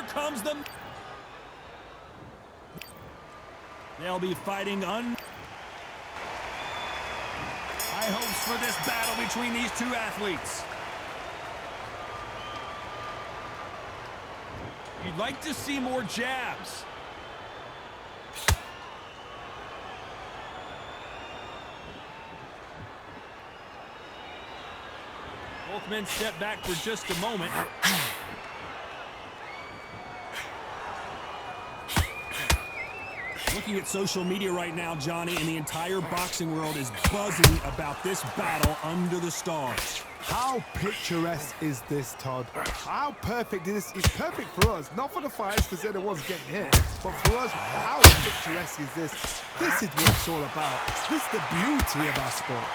Here comes the... They'll be fighting High hopes for this battle between these two athletes. You'd like to see more jabs. Both men step back for just a moment. Looking at social media right now, Johnny, and the entire boxing world is buzzing about this battle under the stars. How picturesque is this, Todd? How perfect is this? It's perfect for us, not for the fighters because they're the ones getting hit, but for us, how picturesque is this? This is what it's all about. This is the beauty of our sport.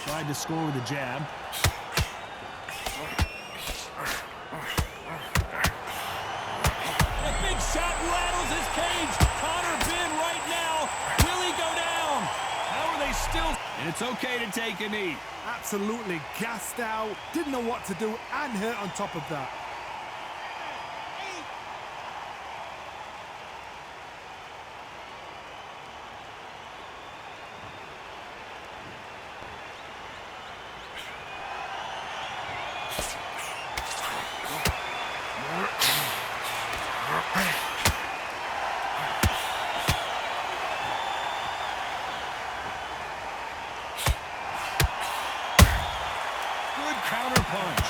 Tried to score with a jab. A big shot rattles his cage. C.Benn right now. Will he go down? How are they still? And it's okay to take a knee. Absolutely gassed out, didn't know what to do, and hurt on top of that. Counter punch.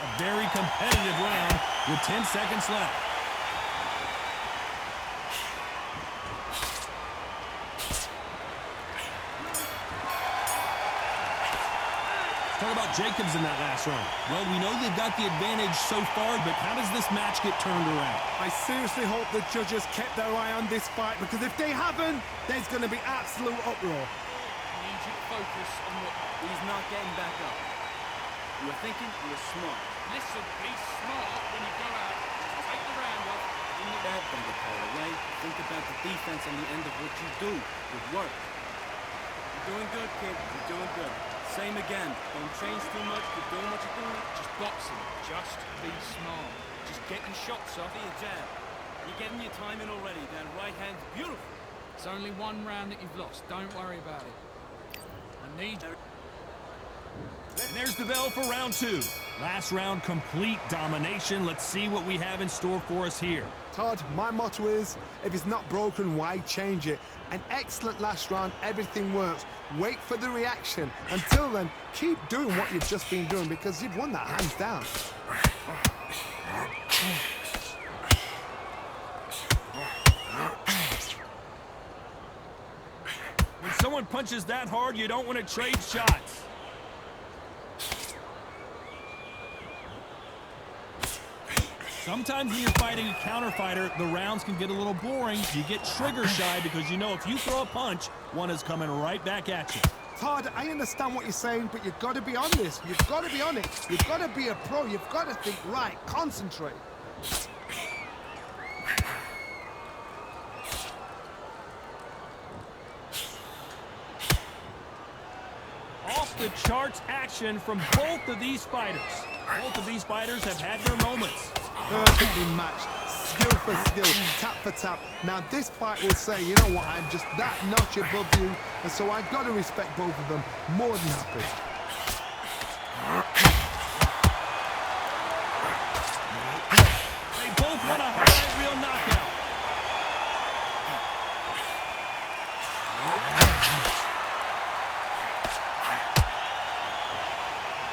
A very competitive round with 10 seconds left. Talk about Jacobs in that last round. Well, we know they've got the advantage so far, but how does this match get turned around? I seriously hope the judges kept their eye on this fight, because if they haven't, there's going to be absolute uproar. Immediate focus on what he's not getting back up. You were thinking you were smart. Listen, be smart when you go out. Take the round off. In the bad, don't get carried away. Think about the defense on the end of what you do. Good work. You're doing good, kid. You're doing good. Same again. Don't change too much. You're doing what you're doing. Just boxing. Just be smart. Just getting shots off. See your jab. You're getting your time in already. That right hand's beautiful. It's only one round that you've lost. Don't worry about it. I need... And there's the bell for round two. Last round, complete domination. Let's see what we have in store for us here. Todd, my motto is, if it's not broken, why change it? An excellent last round, everything works. Wait for the reaction. Until then, keep doing what you've just been doing, because you've won that hands down. When someone punches that hard, you don't want to trade shots. Sometimes when you're fighting a counter fighter, the rounds can get a little boring. You get trigger shy because you know if you throw a punch, one is coming right back at you. Todd, I understand what you're saying, but you've got to be on this. You've got to be on it. You've got to be a pro. You've got to think right. Concentrate. Off the charts action from both of these fighters. Both of these fighters have had their moments. Perfectly matched, skill for skill, tap for tap. Now this fight will say, you know what, I'm just that notch above you, and so I've got to respect both of them more than happy. They both want a highlight reel knockout.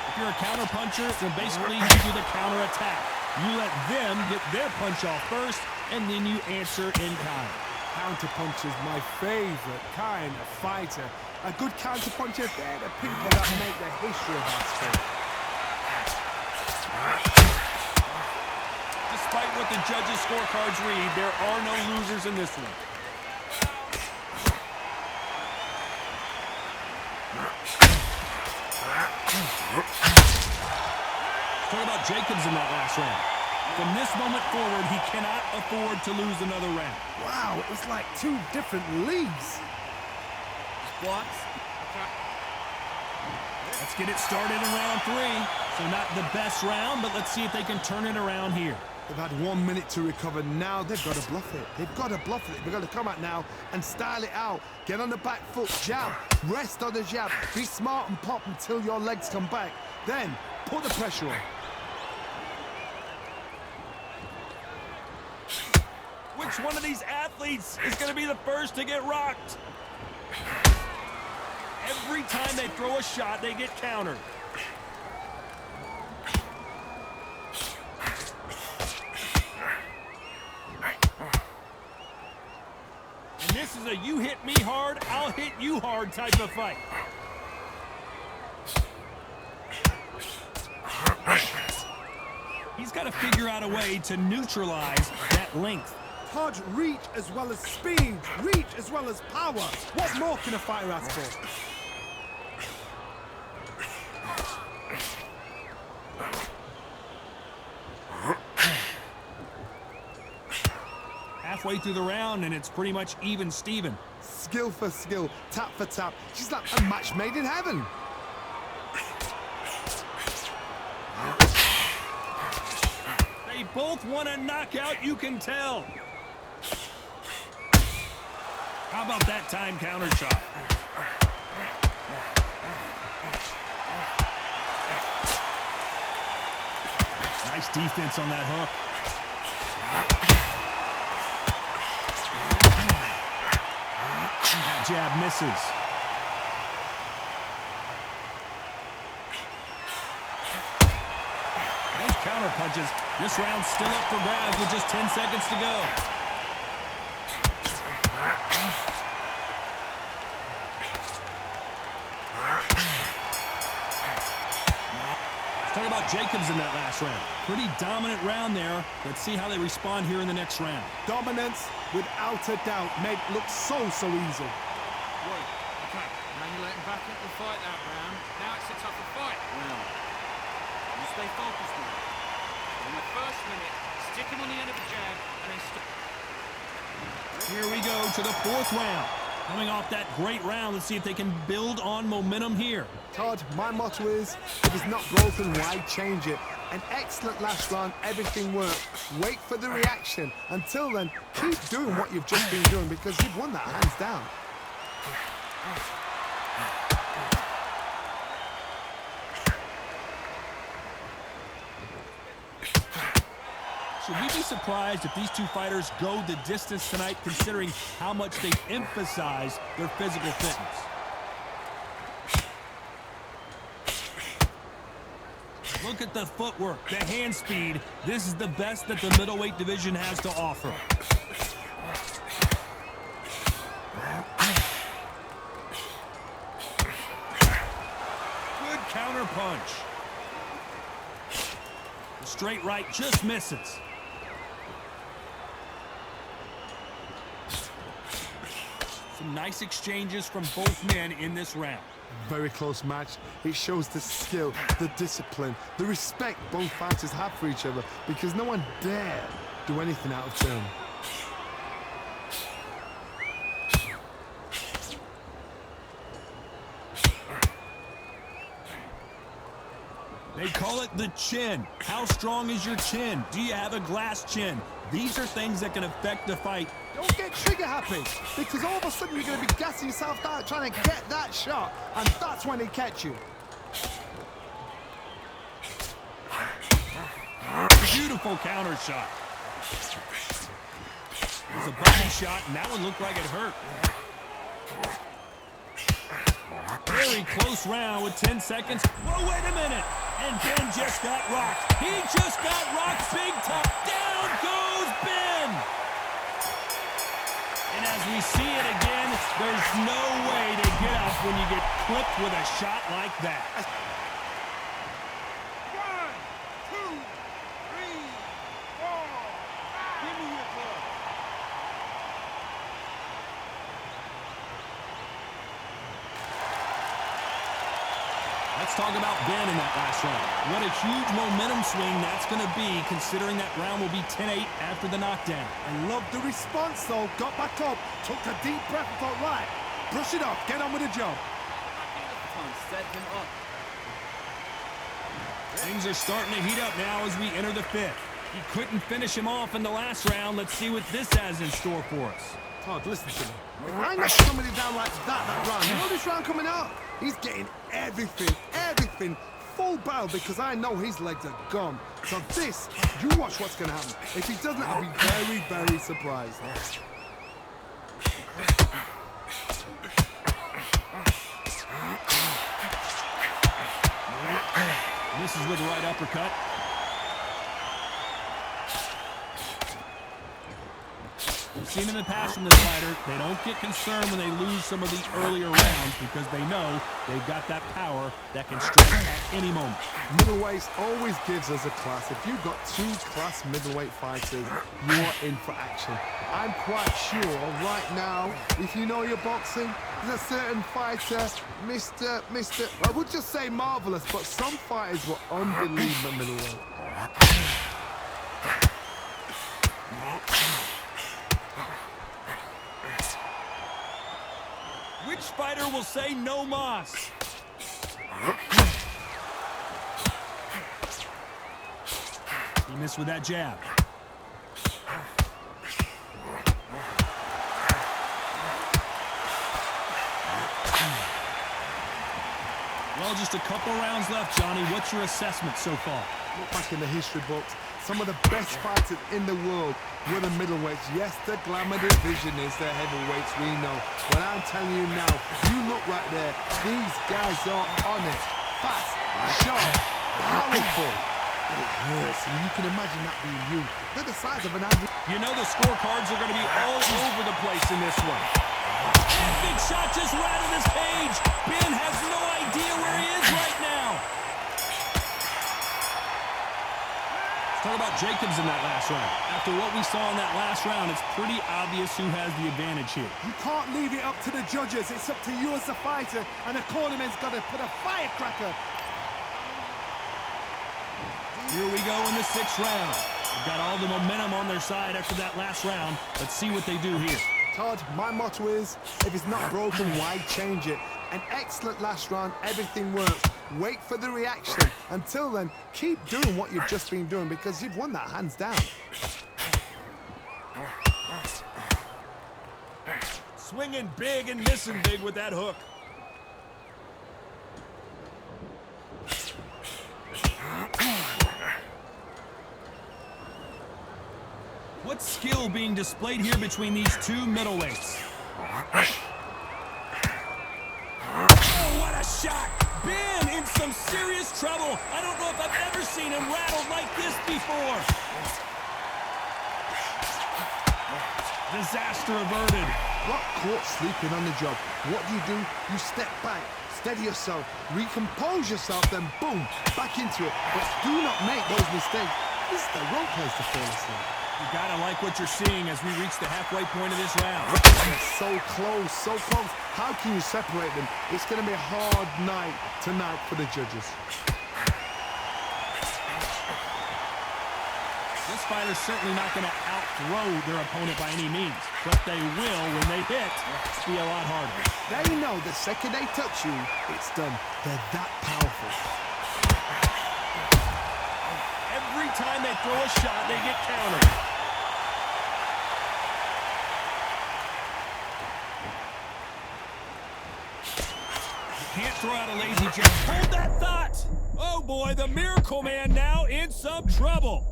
If you're a counter puncher, then basically you do the counter attack. You let them get their punch off first, and then you answer in kind. Counterpunch is my favorite kind of fighter. A good counterpuncher, they're the people that make the history of our sport. Despite what the judges' scorecards read, there are no losers in this one. Talk about Jacobs in that last round. From this moment forward, he cannot afford to lose another round. Wow, it's like two different leagues. Blocks. Let's get it started in round 3. So not the best round, but let's see if they can turn it around here. They've had 1 minute to recover. Now they've got to bluff it. They've got to bluff it. They've got to come out now and style it out. Get on the back foot, jab, rest on the jab. Be smart and pop until your legs come back. Then put the pressure on. Which one of these athletes is going to be the first to get rocked? Every time they throw a shot, they get countered. And this is a you hit me hard, I'll hit you hard type of fight. He's got to figure out a way to neutralize that length. Todd, reach as well as speed, reach as well as power. What more can a fighter ask for? Halfway through the round, and it's pretty much even Steven. Skill for skill, tap for tap. She's like a match made in heaven. They both want a knockout, you can tell. How about that time counter shot? Nice defense on that hook. That jab misses. Those counter punches. This round's still up for grabs with just 10 seconds to go. Talk about Jacobs in that last round. Pretty dominant round there. Let's see how they respond here in the next round. Dominance, without a doubt, made it look so easy. Wait, okay. Now you let him back into the fight that round. Now it's a tougher fight. Well, you stay focused now. In the first minute, stick him on the end of the jab, and then Here we go to the 4th round. Coming off that great round, let's see if they can build on momentum here. Todd, my motto is, if it's not broken, why change it? An excellent last round, everything worked. Wait for the reaction. Until then, keep doing what you've just been doing because you've won that hands down. Should we be surprised if these two fighters go the distance tonight, considering how much they emphasize their physical fitness? Look at the footwork, the hand speed. This is the best that the middleweight division has to offer. Good counter punch. The straight right just misses. Some nice exchanges from both men in this round. Very close match. It shows the skill, the discipline, the respect both fighters have for each other because no one dare do anything out of turn. They call it the chin. How strong is your chin? Do you have a glass chin? These are things that can affect the fight. Don't get trigger happy because all of a sudden you're going to be gassing yourself out trying to get that shot and that's when they catch you. Beautiful counter shot. It was a body shot, and that one looked like it hurt. Very close round with 10 seconds. Whoa, wait a minute. And Ben just got rocked. He just got rocked big time. Down goes Ben. And as we see it again, there's no way to get up when you get clipped with a shot like that. 1, 2, 3, 4. Give me your club. Let's Let's talk about Ben in that last round. What a huge momentum swing that's going to be, considering that round will be 10-8 after the knockdown. I love the response, though. Got back up, took a deep breath and thought, right, brush it off, get on with the job. Set him up. Things are starting to heat up now as we enter the fifth. He couldn't finish him off in the last round. Let's see what this has in store for us. Todd, listen to me. If I got somebody down like that round, you know this round coming out? He's getting everything, full barrel, because I know his legs are gone. So this, you watch what's going to happen. If he doesn't, I'll be very, very surprised. Misses with the right uppercut. We've seen in the past from this fighter, they don't get concerned when they lose some of the earlier rounds because they know they've got that power that can strike at any moment. Middleweights always gives us a class. If you've got two class middleweight fighters, you're in for action. I'm quite sure right now, if you know your boxing, there's a certain fighter, Mr. I would just say marvelous, but some fighters were unbelievable middleweight. Which fighter will say no mas? He missed with that jab. Well, just a couple rounds left, Johnny. What's your assessment so far? Look back in the history books. Some of the best fighters in the world were the middleweights. Yes, the glamour division is the heavyweights, we know. But I'm telling you now, you look right there, these guys are on it. Fast, sharp, powerful. It hurts, and you can imagine that being you. They're the size of an average. You know the scorecards are going to be all over the place in this one. That big shot just rattled his cage. Ben has no idea where he is right now. Talk about Jacobs in that last round. After what we saw in that last round, it's pretty obvious who has the advantage here. You can't leave it up to the judges. It's up to you as the fighter, and the cornerman's got to put a firecracker. Here we go in the sixth round. They've got all the momentum on their side after that last round. Let's see what they do here. Todd, my motto is, if it's not broken, why change it? An excellent last round, everything works. Wait for the reaction. Until then, keep doing what you've just been doing because you've won that hands down. Swinging big and missing big with that hook. What skill being displayed here between these two middleweights? Oh, what a shot! Ben in some serious trouble. I don't know if I've ever seen him rattled like this before. Disaster averted. Got caught sleeping on the job. What do? You step back, steady yourself, recompose yourself, then boom, back into it. But do not make those mistakes. This is the wrong place to fall asleep. You gotta like what you're seeing as we reach the halfway point of this round. So close, so close. How can you separate them? It's going to be a hard night tonight for the judges. This fighter's certainly not going to outthrow their opponent by any means, but they will when they hit. It's be a lot harder. They know the second they touch you, it's done. They're that powerful. Every time they throw a shot, they get countered. Can't throw out a lazy jab. Hold that thought! Oh boy, the Miracle Man now in some trouble.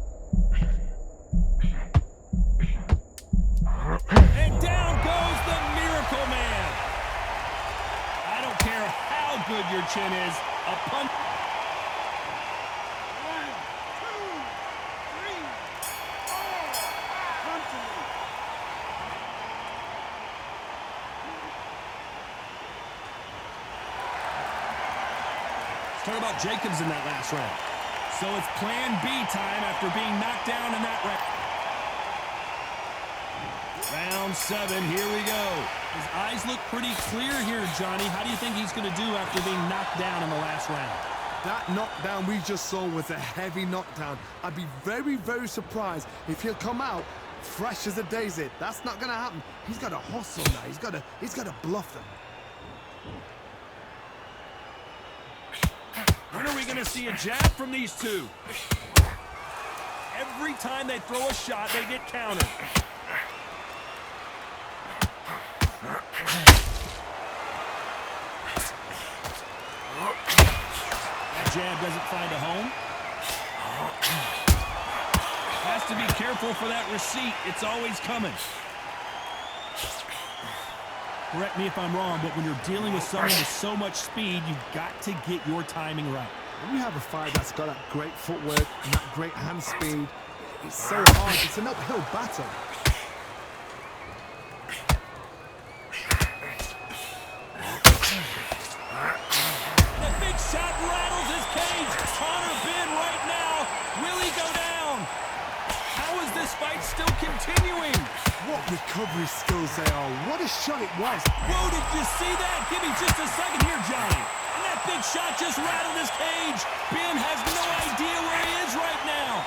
And down goes the Miracle Man. I don't care how good your chin is, a punch. 1, 2, 3, 4. Come to me. Let's talk about Jacobs in that last round. So it's plan B time after being knocked down in that round. Round 7, here we go. His eyes look pretty clear here, Johnny. How do you think he's going to do after being knocked down in the last round? That knockdown we just saw was a heavy knockdown. I'd be very, very surprised if he'll come out fresh as a daisy. That's not going to happen. He's got to hustle now. He's got to bluff them. When are we going to see a jab from these two? Every time they throw a shot, they get countered. That jab doesn't find a home. Has to be careful for that receipt. It's always coming. Correct me if I'm wrong, but when you're dealing with someone with so much speed, you've got to get your timing right. When you have a fight that's got that great footwork and that great hand speed, it's so hard. It's an uphill battle. The big shot rattles his cage. C.Benn right now. Will he go down? How is this fight still continuing? What recovery skills they are. What a shot it was. Whoa, did you see that? Give me just a second here, Johnny. And that big shot just rattled his cage. Ben has no idea where he is right now.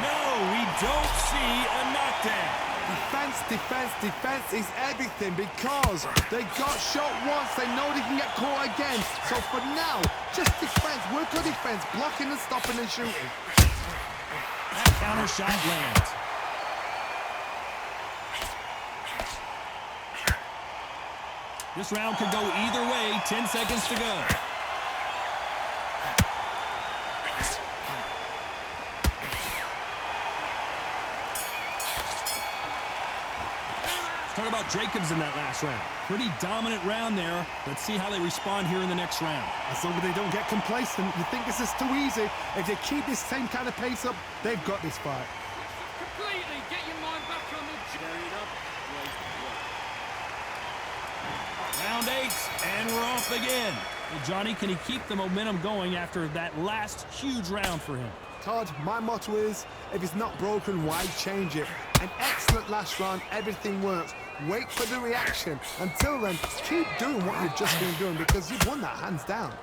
No, we don't see a knockdown. Defense, defense, defense is everything because they got shot once. They know they can get caught again. So for now, just defense. Work on defense. Blocking and stopping and shooting. That counter shot lands. This round could go either way. 10 seconds to go. Let's talk about Jacobs in that last round. Pretty dominant round there. Let's see how they respond here in the next round. As long as they don't get complacent, you think this is too easy. If they keep this same kind of pace up, they've got this fight. Completely. Get your mind back on the carry it up. Round 8, and we're off again. Well, Johnny, can he keep the momentum going after that last huge round for him? Todd, my motto is, if it's not broken, why change it? An excellent last round, everything works. Wait for the reaction. Until then, keep doing what you've just been doing because you've won that hands down.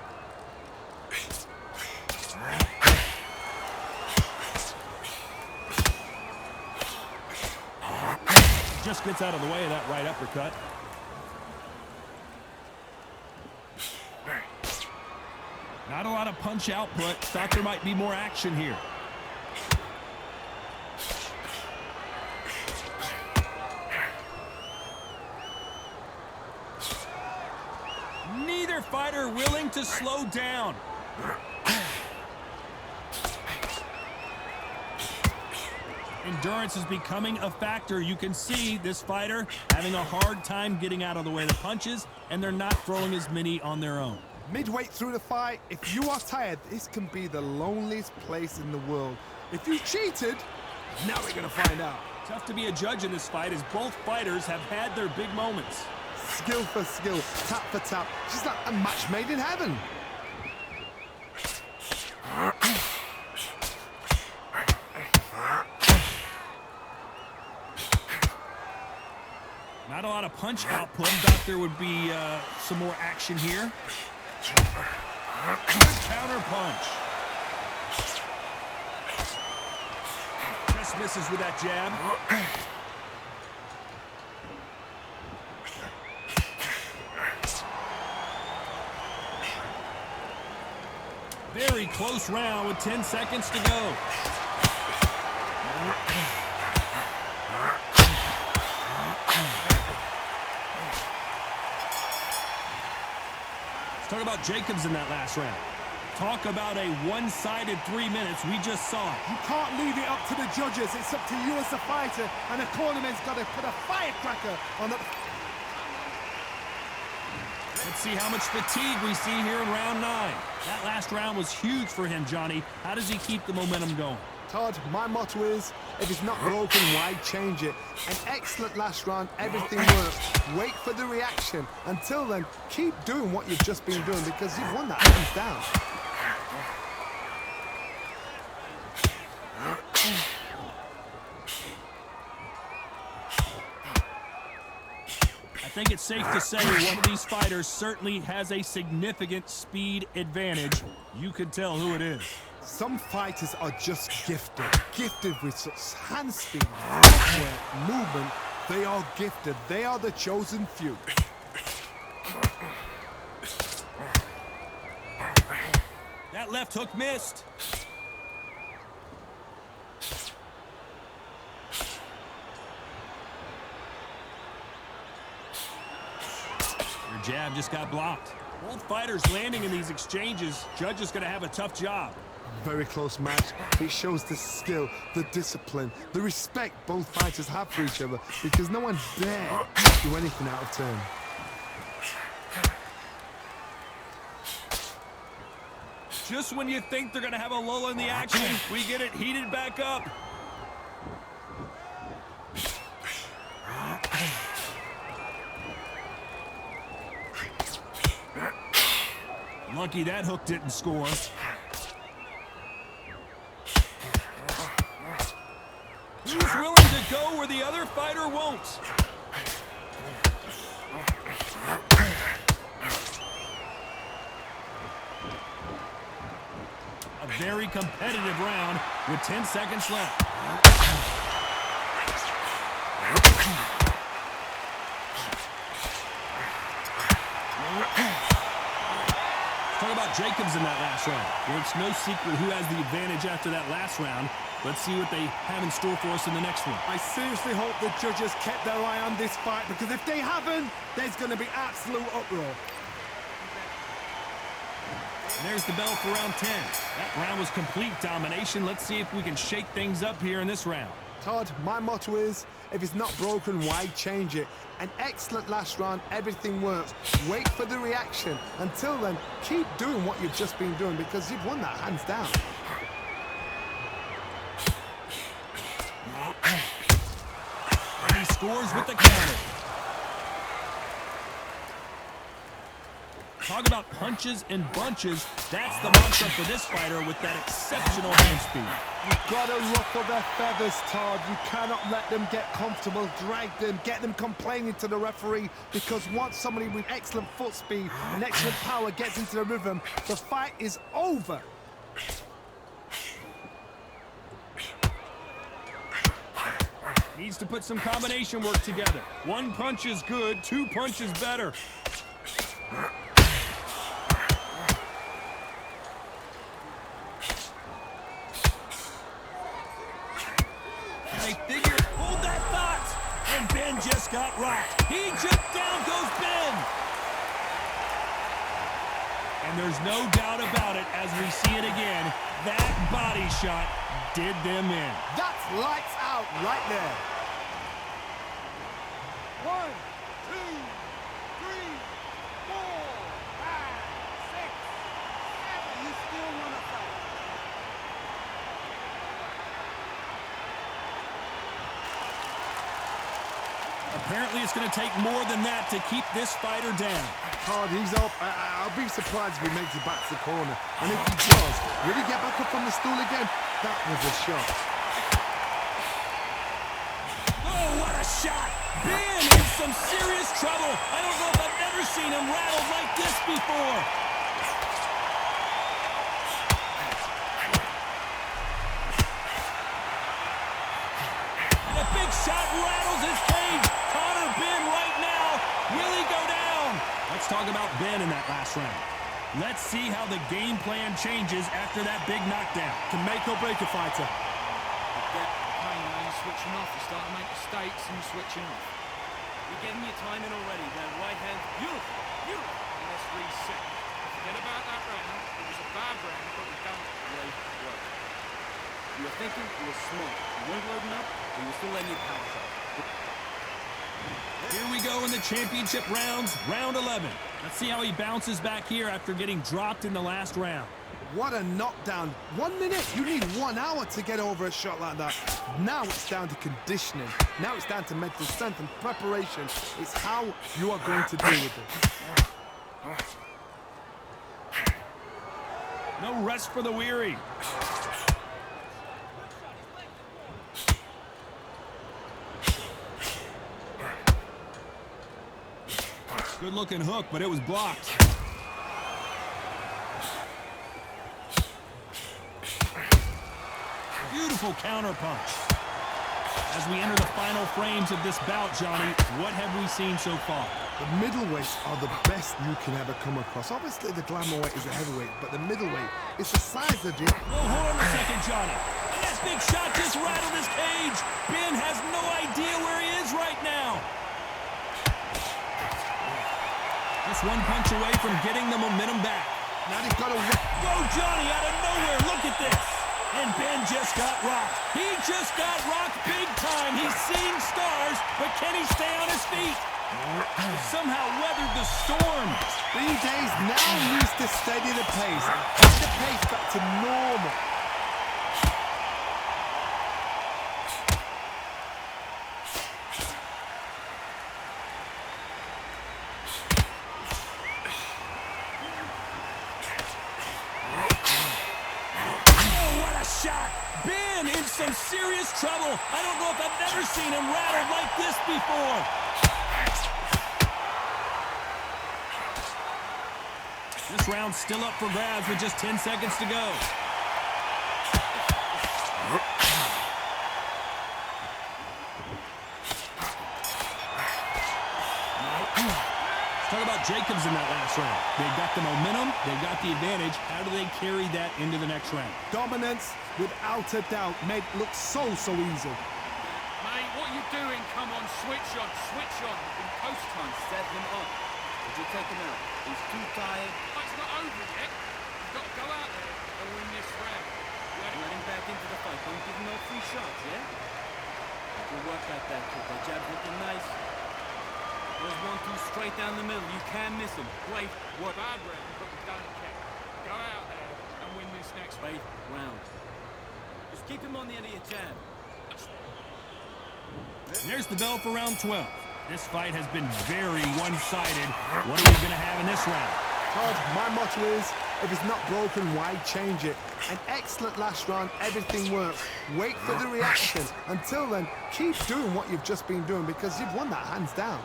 Just gets out of the way of that right uppercut. Not a lot of punch output. Thought there might be more action here. Neither fighter willing to slow down. Endurance is becoming a factor. You can see this fighter having a hard time getting out of the way of the punches, and they're not throwing as many on their own. Midway through the fight, if you are tired, this can be the loneliest place in the world. If you cheated, now we're going to find out. Tough to be a judge in this fight as both fighters have had their big moments. Skill for skill, tap for tap. Just like a match made in heaven. Not a lot of punch output. Thought there would be some more action here. Good counter punch. Just misses with that jab. Very close round with 10 seconds to go. Let's talk about Jacobs in that last round. Talk about a one-sided 3 minutes. We just saw it. You can't leave it up to the judges. It's up to you as a fighter, and the cornerman's got to put a firecracker on the... Let's see how much fatigue we see here in round 9. That last round was huge for him, Johnny. How does he keep the momentum going? Todd, my motto is, if it's not broken, why change it? An excellent last round, everything works. Wait for the reaction. Until then, keep doing what you've just been doing because you've won that hands down. think it's safe to say one of these fighters certainly has a significant speed advantage. You can tell who it is. Some fighters are just gifted with such hand speed, footwork, movement. They are gifted. They are the chosen few. That left hook missed. Your jab just got blocked. Both fighters landing in these exchanges. Judge is going to have a tough job. Very close match. It shows the skill, the discipline, the respect both fighters have for each other, because no one dare do anything out of turn. Just when you think they're going to have a lull in the action, we get it heated back up. Lucky that hook didn't score. Who's willing to go where the other fighter won't? A very competitive round with 10 seconds left. Talk about Jacobs in that last round. Well, it's no secret who has the advantage after that last round. Let's see what they have in store for us in the next one. I seriously hope the judges kept their eye on this fight, because if they haven't, there's going to be absolute uproar. And there's the bell for round 10. That round was complete domination. Let's see if we can shake things up here in this round. Todd, my motto is, if it's not broken, why change it? An excellent last round, everything works. Wait for the reaction. Until then, keep doing what you've just been doing, because you've won that hands down. And he scores with the counter. Talk about punches and bunches. That's the mantra for this fighter with that exceptional hand speed. You've got to ruffle their feathers, Todd. You cannot let them get comfortable, drag them, get them complaining to the referee, because once somebody with excellent foot speed and excellent power gets into the rhythm, the fight is over. Needs to put some combination work together. One punch is good, two punches better. I figure, hold that thought. And Ben just got rocked. He just down goes Ben. And there's no doubt about it, as we see it again, that body shot did them in. That's lights out right there. 1, 2, 3, 4, 5, 6, 7. You still want to fight? Apparently, it's going to take more than that to keep this fighter down. Todd, he's up. I'll be surprised if he makes it back to the corner. And if he does, will he get back up on the stool again? That was a shot. Oh, what a shot! Ben in some serious trouble. I don't know if I've ever seen him rattled like this before. And a big shot rattles his cage. Connor Ben right now. Will he go down? Let's talk about Ben in that last round. Let's see how the game plan changes after that big knockdown. Can make or break a fighter. You're switching off. You start to make mistakes and you're switching off. You're getting your timing already. That right hand, beautiful, beautiful. And let's reset. Forget about that round. It was a bad round, but we done great work. You were thinking, you were smart. You weren't loading up, but you were still letting your power show. Here we go in the championship rounds, round 11. Let's see how he bounces back here after getting dropped in the last round. What a knockdown. 1 minute. You need 1 hour to get over a shot like that. Now it's down to conditioning. Now it's down to mental strength and preparation. It's how you are going to deal with it. No rest for the weary. Good-looking hook, but it was blocked. Beautiful counterpunch. As we enter the final frames of this bout, Johnny, what have we seen so far? The middleweights are the best you can ever come across. Obviously, the glamour weight is a heavyweight, but the middleweight is the size of it. Oh, hold on a second, Johnny. That big shot just rattled his cage. Ben has no idea where he is right now. Just one punch away from getting the momentum back. Now he's got to... Whoa, Johnny, out of nowhere. Look at this. And Ben just got rocked. He just got rocked big time. He's seeing stars, but can he stay on his feet? Somehow weathered the storm. BJ's now needs to steady the pace. Get the pace back to normal. Shot. Ben in some serious trouble. I don't know if I've ever seen him rattled like this before. This round's still up for grabs with just 10 seconds to go. Talk about Jacobs in that last round. They've got the momentum, they've got the advantage. How do they carry that into the next round? Dominance, without a doubt, made look so easy. Mate, what are you doing? Come on, switch on, switch on. In post time, set him up. Did you take him out? He's too tired. Oh, it's not over yet. You've got to go out there and win this round. Let him back into the fight. Don't give him no free shots, yeah? Good work like that, kid. That jab's looking nice. There's 1-2 straight down the middle. You can't miss him. Great work. Bad round, but we don't care. Go out there and win this next Great round. Just keep him on the end of your jab. There's the bell for round 12. This fight has been very one-sided. What are we going to have in this round? Todd, my motto is, if it's not broken, why change it? An excellent last round, everything works. Wait for the reaction. Until then, keep doing what you've just been doing because you've won that hands down.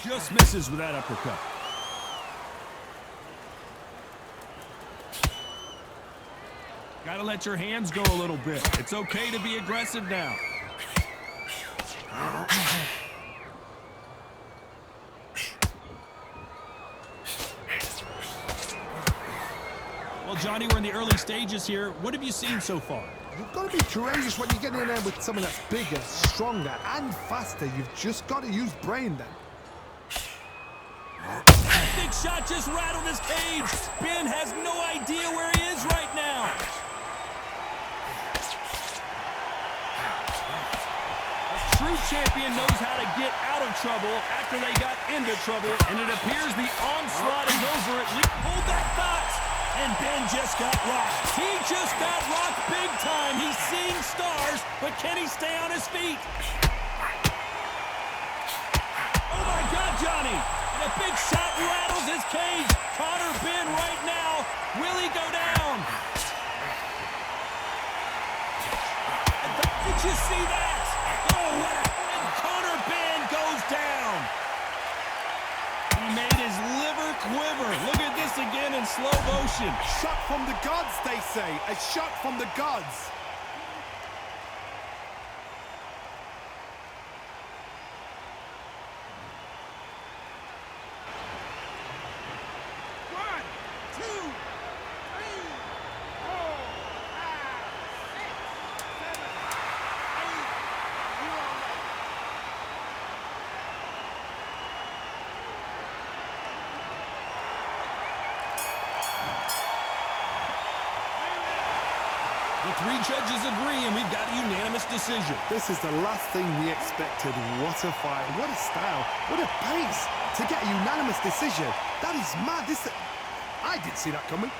Just misses with that uppercut. Gotta let your hands go a little bit. It's okay to be aggressive now. Well, Johnny, we're in the early stages here. What have you seen so far? You've got to be courageous when you get in there with someone that's bigger, stronger, and faster. You've just got to use brain then. Big shot just rattled his cage. Ben has no idea where he is right now. A true champion knows how to get out of trouble after they got into trouble, and it appears the onslaught is over at least. Hold that thought. And Ben just got rocked. He just got rocked big time. He's seeing stars, but can he stay on his feet? Oh, my God, Johnny. And a big shot rattles his cage. Connor Ben right now. Will he go down? Did you see that? Oh, what a... And Connor Ben goes down. He made his liver quiver. Look at this again in slow motion. Shot from the gods, they say. A shot from the gods. The three judges agree, and we've got a unanimous decision. This is the last thing we expected. What a fight, what a style, what a pace to get a unanimous decision. That is mad. I didn't see that coming.